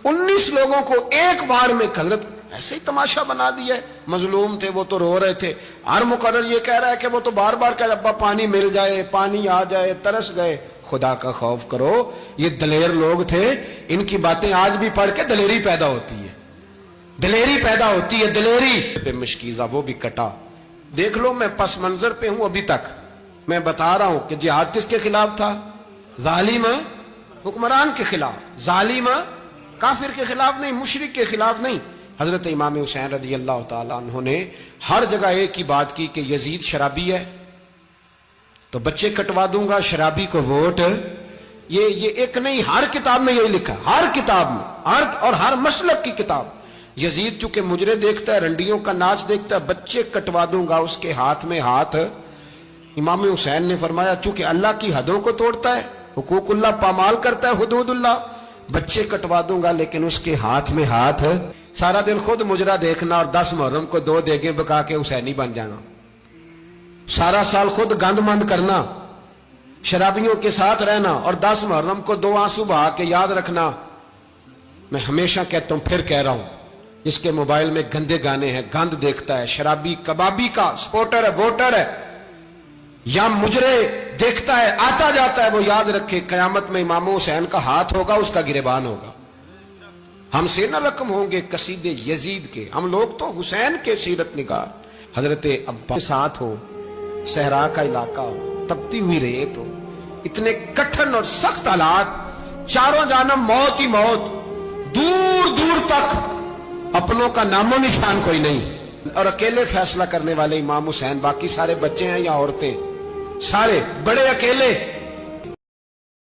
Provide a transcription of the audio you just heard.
19 लोगों को एक बार में हजरत ऐसे ही तमाशा बना दिया है। मजलूम थे वो तो रो रहे थे, हर मुकर्रर ये कह रहा है कि वो तो बार बार कह अब्बा पानी मिल जाए, पानी आ जाए, तरस गए। खुदा का खौफ करो, ये दलेर लोग थे, इनकी बातें आज भी पढ़ के दलेरी पैदा होती है, दलेरी पैदा होती है, दलेरी पे मशकीजा वो भी कटा। देख लो मैं पस मंजर पे हूं अभी तक, मैं बता रहा हूं कि जिहाद किसके खिलाफ था? जालिम हुक्मरान के खिलाफ, जालिम काफिर के खिलाफ नहीं, मुशरिक के खिलाफ नहीं। हजरत इमाम हुसैन रज़ी अल्लाह तआला अन्हु ने हर जगह एक ही बात की कि यजीद शराबी है तो बच्चे कटवा दूंगा, शराबी को वोट। ये एक नहीं, हर किताब में यही लिखा, हर किताब में, हर मसलक की किताब। यजीद चूंकि मुजरे देखता है, रंडियों का नाच देखता है, बच्चे कटवा दूंगा, उसके हाथ में हाथ। इमाम हुसैन ने फरमाया चूंकि अल्लाह की हदों को तोड़ता है, हुकूकुल्लाह पामाल करता है, हुदूदुल्लाह, बच्चे कटवा दूंगा लेकिन उसके हाथ में हाथ। सारा दिन खुद मुजरा देखना और 10 मुहर्रम को 2 देगे बका के हुसैनी बन जाना, सारा साल खुद गंदमंद करना, शराबियों के साथ रहना और 10 मुहर्रम को 2 आंसू बहा के याद रखना। मैं हमेशा कहता हूं, फिर कह रहा हूं, जिसके मोबाइल में गंदे गाने हैं, गंद देखता है, शराबी कबाबी का सपोर्टर है, वोटर है, या मुजरे देखता है, आता जाता है, वो याद रखे कयामत में इमाम हुसैन का हाथ होगा, उसका गिरेबान होगा। हमसे न रकम होंगे कसीदे यजीद के, हम लोग तो हुसैन के सीरत निगार। हजरत अब्बा के साथ हो, सहरा का इलाका हो, तपती हुई रेत हो, इतने कठिन और सख्त हालात, चारों जानब मौत ही मौत, दूर दूर तक अपनों का नामो निशान कोई नहीं, और अकेले फैसला करने वाले इमाम हुसैन, बाकी सारे बच्चे हैं या औरतें, सारे बड़े अकेले।